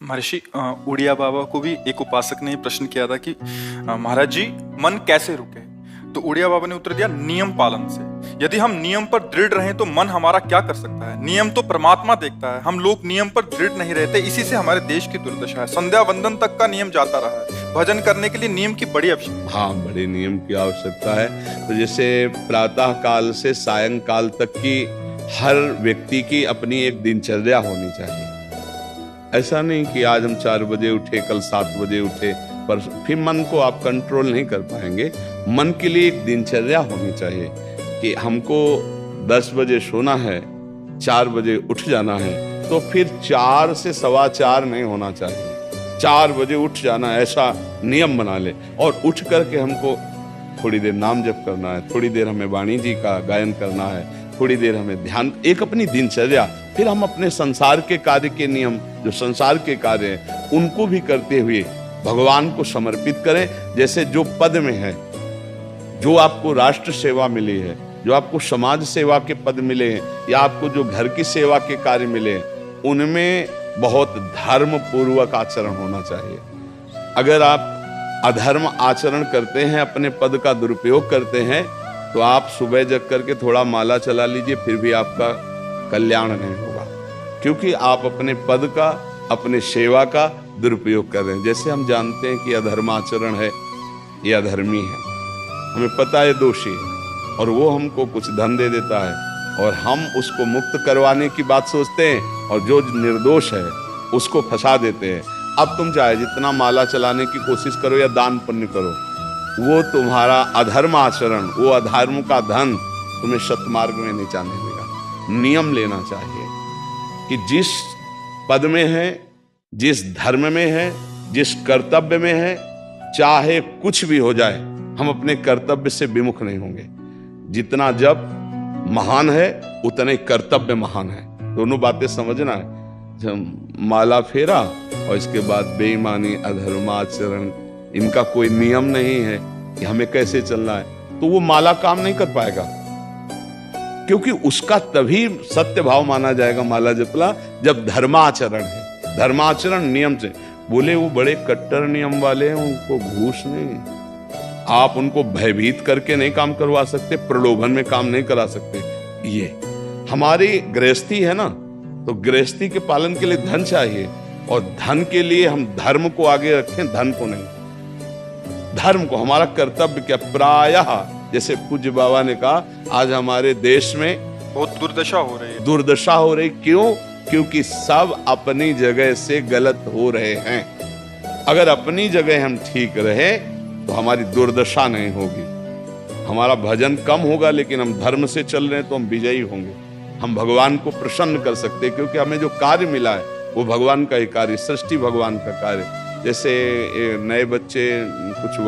महर्षि उड़िया बाबा को भी एक उपासक ने प्रश्न किया था कि महाराज जी मन कैसे रुके। तो उड़िया बाबा ने उत्तर दिया, नियम पालन से। यदि हम नियम पर दृढ़ रहें तो मन हमारा क्या कर सकता है। नियम तो परमात्मा देखता है, हम लोग नियम पर दृढ़ नहीं रहते, इसी से हमारे देश की दुर्दशा है। संध्या वंदन तक का नियम जाता रहा है, भजन करने के लिए नियम की बड़ी आवश्यकता। हाँ, बड़े नियम की आवश्यकता है। तो जैसे प्रातः काल से सायंकाल तक की हर व्यक्ति की अपनी एक दिनचर्या होनी चाहिए। ऐसा नहीं कि आज हम 4 बजे उठे, कल 7 बजे उठे, पर फिर मन को आप कंट्रोल नहीं कर पाएंगे। मन के लिए एक दिनचर्या होनी चाहिए कि हमको 10 बजे सोना है, 4 बजे उठ जाना है, तो फिर 4 से 4:15 नहीं होना चाहिए, 4 बजे उठ जाना, ऐसा नियम बना ले। और उठ करके हमको थोड़ी देर नाम जप करना है, थोड़ी देर हमें वाणी जी का गायन करना है, थोड़ी देर हमें ध्यान, एक अपनी दिनचर्या। फिर हम अपने संसार के कार्य के नियम, जो संसार के कार्य हैं, उनको भी करते हुए भगवान को समर्पित करें। जैसे जो पद में है, जो आपको राष्ट्र सेवा मिली है, जो आपको समाज सेवा के पद मिले हैं, या आपको जो घर की सेवा के कार्य मिले हैं, उनमें बहुत धर्म पूर्वक आचरण होना चाहिए। अगर आप अधर्म आचरण करते हैं, अपने पद का दुरुपयोग करते हैं, तो आप सुबह जग करके थोड़ा माला चला लीजिए, फिर भी आपका कल्याण नहीं होगा, क्योंकि आप अपने पद का, अपने सेवा का दुरुपयोग कर रहे हैं। जैसे हम जानते हैं कि अधर्माचरण है, ये अधर्मी है, हमें पता है दोषी है, और वो हमको कुछ धन दे देता है, और हम उसको मुक्त करवाने की बात सोचते हैं, और जो निर्दोष है उसको फंसा देते हैं। अब तुम चाहे जितना माला चलाने की कोशिश करो या दान पुण्य करो, वो तुम्हारा अधर्म आचरण, वो अधर्म का धन तुम्हें सतमार्ग में नहीं जाने देगा। नियम लेना चाहिए कि जिस पद में है, जिस धर्म में है, जिस कर्तव्य में है, चाहे कुछ भी हो जाए, हम अपने कर्तव्य से विमुख नहीं होंगे। जितना जप महान है, उतना ही कर्तव्य महान है। दोनों बातें समझना है। जब माला फेरा और इसके बाद बेईमानी, अधर्माचरण, इनका कोई नियम नहीं है कि हमें कैसे चलना है, तो वो माला काम नहीं कर पाएगा, क्योंकि उसका तभी सत्य भाव माना जाएगा माला जपला जब धर्माचरण है। धर्माचरण नियम से। बोले वो बड़े कट्टर नियम वाले हैं, उनको घूस नहीं, आप उनको भयभीत करके नहीं काम करवा सकते, प्रलोभन में काम नहीं करा सकते। ये हमारी गृहस्थी है ना, तो गृहस्थी के पालन के लिए धन चाहिए, और धन के लिए हम धर्म को आगे रखें, धन को नहीं। धर्म को, हमारा कर्तव्य क्या, प्रायः जैसे पूज्य बाबा ने कहा, आज हमारे देश में बहुत दुर्दशा हो रही है। दुर्दशा हो रही, क्यों? क्योंकि सब अपनी जगह से गलत हो रहे हैं। अगर अपनी जगह हम ठीक रहे तो हमारी दुर्दशा नहीं होगी। हमारा भजन कम होगा, लेकिन हम धर्म से चल रहे हैं तो हम विजयी होंगे। हम भगवान को प्रसन्न कर सकते हैं, क्योंकि हमें जो कार्य मिला है वो भगवान का ही कार्य, सृष्टि भगवान का कार्य। जैसे नए बच्चे कुछ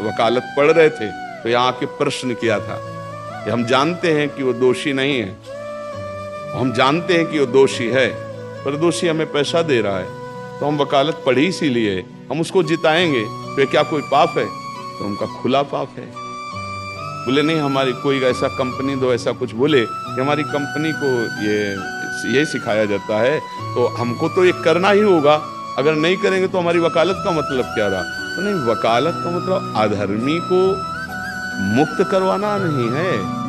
वकालत पढ़ रहे थे, तो यहाँ के प्रश्न किया था कि हम जानते हैं कि वो दोषी नहीं है, हम जानते हैं कि वो दोषी है, पर दोषी हमें पैसा दे रहा है, तो हम वकालत पढ़ी इसीलिए, हम उसको जिताएंगे, तो क्या कोई पाप है? तो उनका खुला पाप है। बोले नहीं, हमारी कोई ऐसा कंपनी दो, ऐसा कुछ बोले कि हमारी कंपनी को ये सिखाया जाता है, तो हमको तो ये करना ही होगा, अगर नहीं करेंगे तो हमारी वकालत का मतलब क्या रहा? तो नहीं, वकालत का मतलब अधर्मी को मुक्त करवाना नहीं है।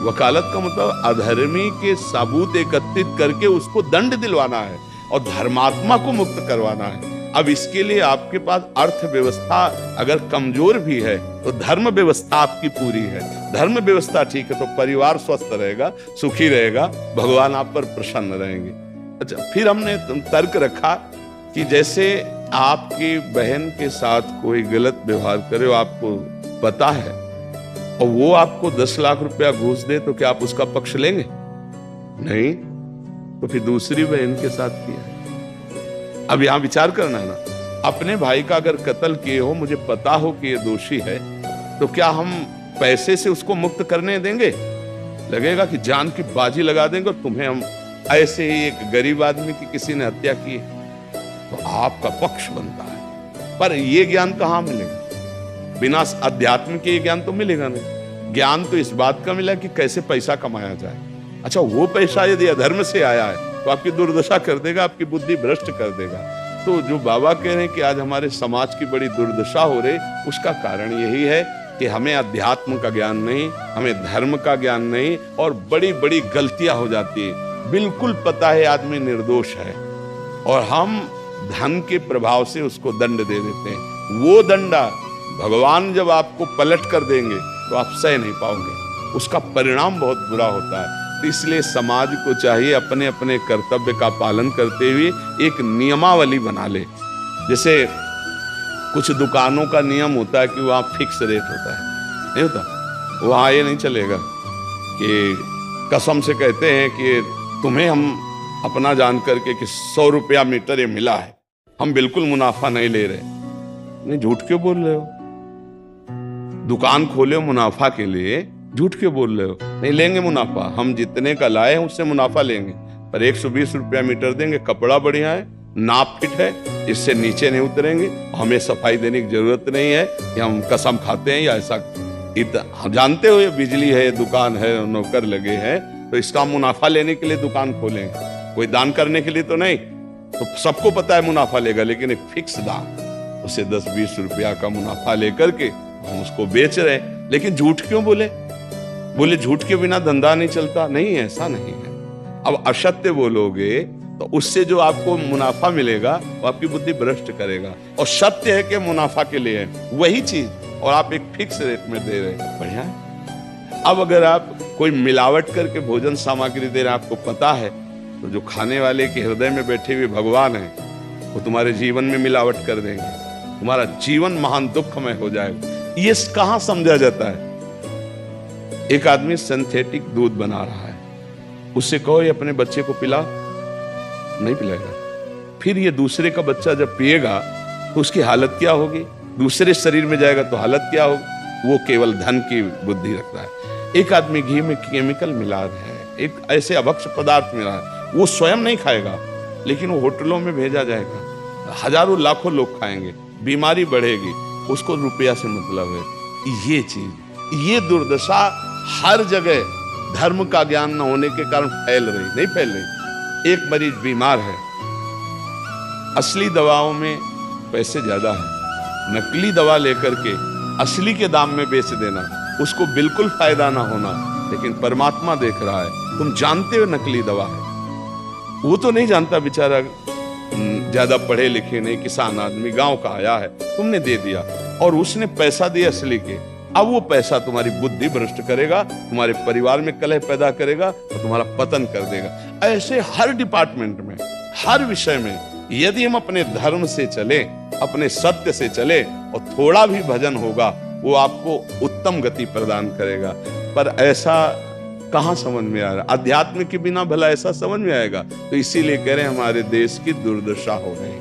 वकालत का मतलब अधर्मी के सबूत एकत्रित करके उसको दंड दिलवाना है, और धर्मात्मा को मुक्त करवाना है। अब इसके लिए आपके पास अर्थव्यवस्था अगर कमजोर भी है, तो धर्म व्यवस्था आपकी पूरी है। धर्म व्यवस्था ठीक है तो परिवार स्वस्थ रहेगा, सुखी रहेगा, भगवान आप पर प्रसन्न रहेंगे। अच्छा, फिर हमने तर्क रखा कि जैसे आपकी बहन के साथ कोई गलत व्यवहार करे, आपको पता है, और वो आपको 10 लाख रुपया घूस दे, तो क्या आप उसका पक्ष लेंगे? नहीं, तो फिर दूसरी बहन के साथ किया। अब यहां विचार करना है ना, अपने भाई का अगर कत्ल किए हो, मुझे पता हो कि ये दोषी है, तो क्या हम पैसे से उसको मुक्त करने देंगे? लगेगा कि जान की बाजी लगा देंगे, और तुम्हें हम ऐसे ही एक गरीब आदमी की किसी ने हत्या की, तो आपका पक्ष बनता है। पर ये ज्ञान कहाँ मिलेगा? बिना अध्यात्म के ज्ञान तो मिलेगा नहीं। ज्ञान तो इस बात का मिला कि कैसे पैसा कमाया जाए। अच्छा, वो पैसा यदि अधर्म से आया है तो आपकी दुर्दशा कर देगा, आपकी बुद्धि भ्रष्ट कर देगा। तो जो बाबा कह रहे हैं कि आज हमारे समाज की बड़ी दुर्दशा हो रही, उसका कारण यही है कि हमें अध्यात्म का ज्ञान नहीं, हमें धर्म का ज्ञान नहीं, और बड़ी बड़ी गलतियां हो जाती है। बिल्कुल पता है आदमी निर्दोष है और हम धन के प्रभाव से उसको दंड दे देते हैं। वो दंडा भगवान जब आपको पलट कर देंगे तो आप सह नहीं पाओगे, उसका परिणाम बहुत बुरा होता है। तो इसलिए समाज को चाहिए अपने अपने कर्तव्य का पालन करते हुए एक नियमावली बना ले। जैसे कुछ दुकानों का नियम होता है कि वहाँ फिक्स रेट होता है, नहीं होता, वहाँ ये नहीं चलेगा कि कसम से कहते हैं कि तुम्हें हम अपना जान करके कि 100 रुपया मीटर ये मिला है, हम बिल्कुल मुनाफा नहीं ले रहे। नहीं, झूठ क्यों बोल रहे हो? दुकान खोले हो मुनाफा के लिए, झूठ क्यों बोल रहे हो? नहीं लेंगे मुनाफा, हम जितने का लाए हैं उससे मुनाफा लेंगे, पर 120 रुपया मीटर देंगे, कपड़ा बढ़िया है, नाप फिट है, इससे नीचे नहीं उतरेंगे, हमें सफाई देने की जरूरत नहीं है कि हम कसम खाते हैं या ऐसा। हम जानते हो ये बिजली है, दुकान है, नौकर लगे हैं, तो इसका मुनाफा लेने के लिए दुकान खोलेंगे, कोई दान करने के लिए तो नहीं। तो सबको पता है मुनाफा लेगा, लेकिन एक फिक्स दाम, उसे 10-20 रुपया का मुनाफा लेकर के हम उसको बेच रहे हैं। लेकिन झूठ क्यों बोले? झूठ के बिना धंधा नहीं चलता। नहीं, ऐसा नहीं है। अब असत्य बोलोगे तो उससे जो आपको मुनाफा मिलेगा वो आपकी बुद्धि भ्रष्ट करेगा, और सत्य है कि मुनाफा के लिए है वही चीज, और आप एक फिक्स रेट में दे रहे हैं, बढ़िया है। अब अगर आप कोई मिलावट करके भोजन सामग्री दे रहे हैं, आपको पता है, तो जो खाने वाले के हृदय में बैठे हुए भगवान है वो तुम्हारे जीवन में मिलावट कर देंगे, तुम्हारा जीवन महान दुखमय हो जाएगा। ये कहां समझा जाता है? एक आदमी सिंथेटिक दूध बना रहा है, उससे कहो ये अपने बच्चे को पिला, नहीं पिलाएगा। फिर ये दूसरे का बच्चा जब पिएगा तो उसकी हालत क्या होगी? दूसरे शरीर में जाएगा तो हालत क्या होगी? वो केवल धन की बुद्धि रखता है। एक आदमी घी में केमिकल मिला रहा है, एक ऐसे अभक्ष्य पदार्थ मिला है, वो स्वयं नहीं खाएगा, लेकिन वो होटलों में भेजा जाएगा, हजारों लाखों लोग खाएंगे, बीमारी बढ़ेगी, उसको रुपया से मतलब है। ये चीज, ये दुर्दशा हर जगह धर्म का ज्ञान न होने के कारण फैल रही, नहीं फैल रही। एक मरीज बीमार है, असली दवाओं में पैसे ज्यादा है, नकली दवा लेकर के असली के दाम में बेच देना, उसको बिल्कुल फायदा ना होना। लेकिन परमात्मा देख रहा है, तुम जानते हो नकली दवा है, वो तो नहीं जानता बेचारा, ज्यादा पढ़े लिखे नहीं, किसान आदमी गांव का आया है, तुमने दे दिया और उसने पैसा दिया असली के। अब वो पैसा तुम्हारी बुद्धि भ्रष्ट करेगा, तुम्हारे परिवार में कलह पैदा करेगा और तुम्हारा पतन कर देगा। ऐसे हर डिपार्टमेंट में, हर विषय में यदि हम अपने धर्म से चले, अपने सत्य से चले और थोड़ा भी भजन होगा, वो आपको उत्तम गति प्रदान करेगा। पर ऐसा कहां समझ में आ रहा? अध्यात्म के बिना भला ऐसा समझ में आएगा? तो इसीलिए कह रहे हैं हमारे देश की दुर्दशा हो रही।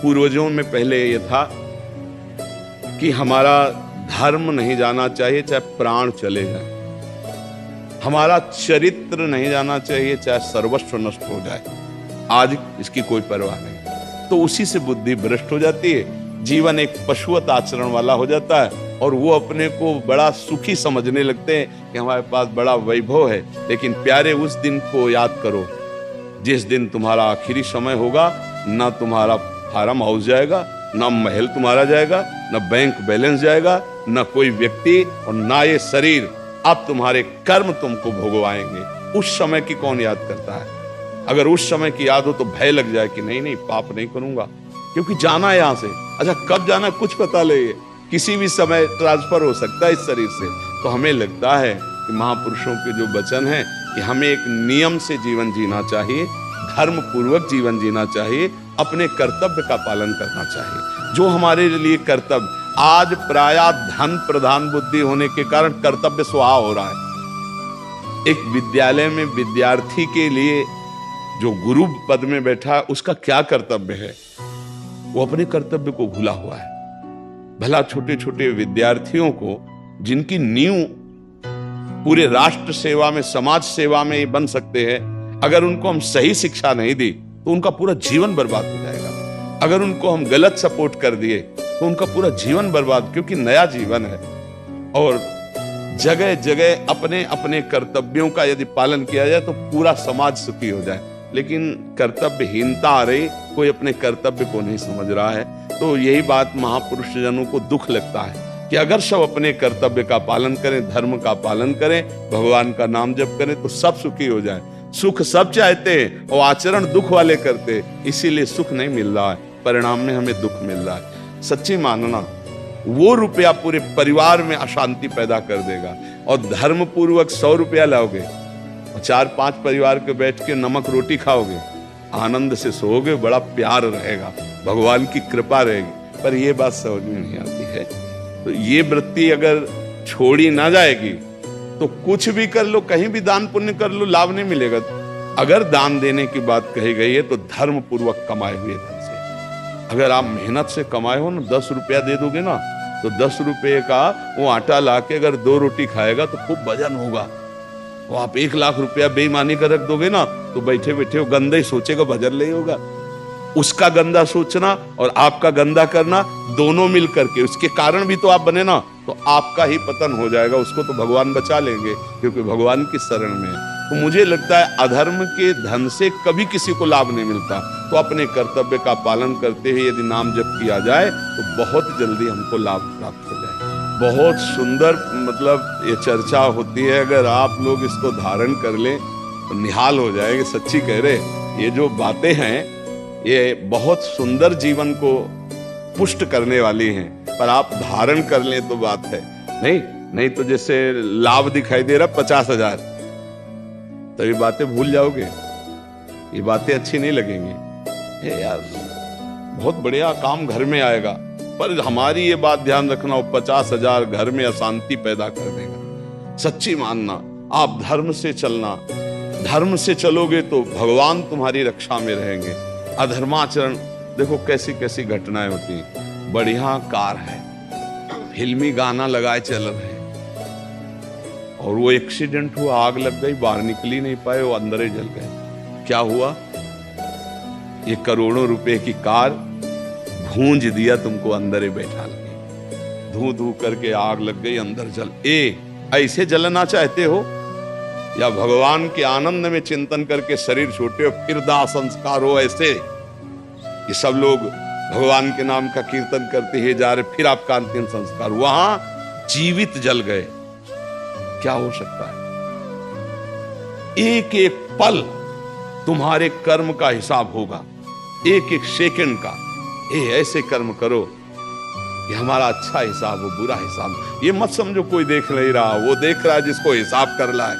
पूर्वजों में पहले ये था कि हमारा धर्म नहीं जाना चाहिए चाहे प्राण चले जाए, हमारा चरित्र नहीं जाना चाहिए चाहे सर्वस्व नष्ट हो जाए। आज इसकी कोई परवाह नहीं, तो उसी से बुद्धि भ्रष्ट हो जाती है, जीवन एक पशुवत आचरण वाला हो जाता है, और वो अपने को बड़ा सुखी समझने लगते हैं कि हमारे पास बड़ा वैभव है। लेकिन प्यारे, उस दिन को याद करो जिस दिन तुम्हारा आखिरी समय होगा, ना तुम्हारा फार्म हाउस जाएगा, ना महल तुम्हारा जाएगा, ना बैंक बैलेंस जाएगा, ना कोई व्यक्ति, और ना ये शरीर। अब तुम्हारे कर्म तुमको भोगवाएंगे। उस समय की कौन याद करता है? अगर उस समय की याद हो तो भय लग जाए कि नहीं नहीं, पाप नहीं करूंगा, क्योंकि जाना है यहां से। अच्छा, कब जाना कुछ पता नहीं, किसी भी समय ट्रांसफर हो सकता है इस शरीर से। तो हमें लगता है कि महापुरुषों के जो वचन है कि हमें एक नियम से जीवन जीना चाहिए, धर्म पूर्वक जीवन जीना चाहिए, अपने कर्तव्य का पालन करना चाहिए। जो हमारे लिए कर्तव्य, आज प्रायः धन प्रधान बुद्धि होने के कारण कर्तव्य स्वाहा हो रहा है। एक विद्यालय में विद्यार्थी के लिए जो गुरु पद में बैठा है, उसका क्या कर्तव्य है? वो अपने कर्तव्य को भूला हुआ है। भला छोटे छोटे विद्यार्थियों को, जिनकी नींव पूरे राष्ट्र सेवा में, समाज सेवा में ये बन सकते हैं, अगर उनको हम सही शिक्षा नहीं दी तो उनका पूरा जीवन बर्बाद हो जाएगा। अगर उनको हम गलत सपोर्ट कर दिए तो उनका पूरा जीवन बर्बाद, क्योंकि नया जीवन है। और जगह जगह अपने अपने कर्तव्यों का यदि पालन किया जाए तो पूरा समाज सुखी हो जाए। लेकिन कर्तव्यहीनता आ रही, कोई अपने कर्तव्य को नहीं समझ रहा है। तो यही बात महापुरुष जनों को दुख लगता है कि अगर सब अपने कर्तव्य का पालन करें, धर्म का पालन करें, भगवान का नाम जप करें तो सब सुखी हो जाए। सुख सब चाहते हैं और आचरण दुख वाले करते, इसीलिए सुख नहीं मिल रहा है, परिणाम में हमें दुख मिल रहा है। सच्ची मानना, वो रुपया पूरे परिवार में अशांति पैदा कर देगा। और धर्म पूर्वक 100 रुपया लाओगे और 4-5 परिवार के बैठ के नमक रोटी खाओगे, आनंद से सोओगे, बड़ा प्यार रहेगा, भगवान की कृपा रहेगी। पर ये बात समझ में नहीं आती है। तो ये वृत्ति अगर छोड़ी ना जाएगी तो कुछ भी कर लो, कहीं भी दान पुण्य कर लो, लाभ नहीं मिलेगा। अगर दान देने की बात कही गई है तो धर्म पूर्वक कमाए हुए धन से। अगर आप मेहनत से कमाए हो ना, 10 रुपया दे दोगे ना, तो 10 रुपये का वो आटा लाके अगर 2 रोटी खाएगा तो खूब वजन होगा। वो आप 1 लाख रुपया बेईमानी कर रख दोगे ना, तो बैठे बैठे वो गंदा ही सोचेगा, वजन नहीं होगा। उसका गंदा सोचना और आपका गंदा करना दोनों मिल करके, उसके कारण भी तो आप बने ना, तो आपका ही पतन हो जाएगा। उसको तो भगवान बचा लेंगे क्योंकि भगवान की शरण में है। तो मुझे लगता है अधर्म के धन से कभी किसी को लाभ नहीं मिलता। तो अपने कर्तव्य का पालन करते हुए यदि नाम जप किया जाए तो बहुत जल्दी हमको लाभ प्राप्त हो जाए। बहुत सुंदर मतलब ये चर्चा होती है, अगर आप लोग इसको धारण कर लें तो निहाल हो जाएंगे। सच्ची कह रहे, ये जो बातें हैं ये बहुत सुंदर जीवन को पुष्ट करने वाली हैं, पर आप धारण कर लें तो बात है। नहीं तो जैसे लाभ दिखाई दे रहा 50,000, तो ये बातें भूल जाओगे, ये बातें अच्छी नहीं लगेंगी। यार बहुत बढ़िया काम घर में आएगा, पर हमारी ये बात ध्यान रखना, वो 50,000 घर में अशांति पैदा कर देगा। सच्ची मानना, आप धर्म से चलना, धर्म से चलोगे तो भगवान तुम्हारी रक्षा में रहेंगे। अधर्माचरण देखो कैसी कैसी घटनाएं होती हैं। बढ़िया कार है, फिल्मी गाना लगाए चल रहे हैं और वो एक्सीडेंट हुआ, आग लग गई, बाहर निकल ही नहीं पाए, वो अंदर ही जल गए। क्या हुआ? ये करोड़ों रुपए की कार भूंज दिया तुमको, अंदर ही बैठा लगे, धू धू करके आग लग गई, अंदर जल। ऐसे जलना चाहते हो या भगवान के आनंद में चिंतन करके शरीर छोटे हो फिर दाह संस्कार हो? ऐसे ये सब लोग भगवान के नाम का कीर्तन करते ही जा रहे, फिर आपका अंतिम संस्कार, वहां जीवित जल गए। क्या हो सकता है? एक एक पल तुम्हारे कर्म का हिसाब होगा, एक एक सेकंड का। ऐसे कर्म करो कि हमारा अच्छा हिसाब हो, बुरा हिसाब। ये मत समझो कोई देख नहीं रहा, वो देख रहा है जिसको हिसाब कर रहा है,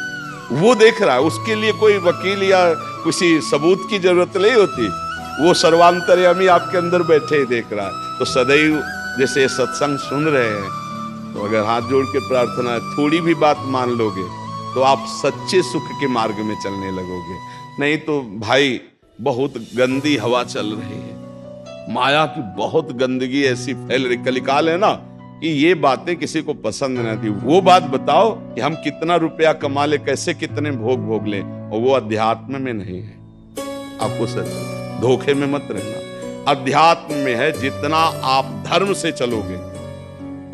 वो देख रहा है। उसके लिए कोई वकील या किसी सबूत की जरूरत नहीं होती, वो सर्वांतर्यामी आपके अंदर बैठे ही देख रहा है। तो सदैव जैसे सत्संग सुन रहे हैं, तो अगर हाथ जोड़ के प्रार्थना है, थोड़ी भी बात मान लोगे तो आप सच्चे सुख के मार्ग में चलने लगोगे। नहीं तो भाई बहुत गंदी हवा चल रही है, माया की बहुत गंदगी ऐसी फैल रही। कलिकाल है ना कि ये बातें किसी को पसंद नहीं आती। वो बात बताओ कि हम कितना रुपया कमा ले, कैसे कितने भोग लें, और वो अध्यात्म में नहीं है। आपको सच धोखे में मत रहना, अध्यात्म में है। जितना आप धर्म से चलोगे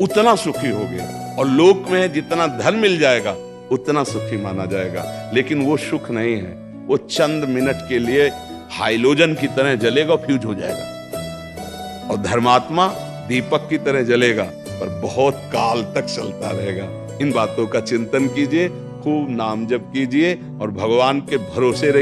उतना सुखी होगे, और लोक में है जितना धन मिल जाएगा उतना सुखी माना जाएगा। लेकिन वो सुख नहीं है, वो चंद मिनट के लिए हाइलोजन की तरह जलेगा, फ्यूज हो जाएगा। और धर्मात्मा दीपक की तरह जलेगा, पर बहुत काल तक चलता रहेगा। इन बातों का चिंतन कीजिए, खूब नाम जप कीजिए और भगवान के भरोसे रहिए।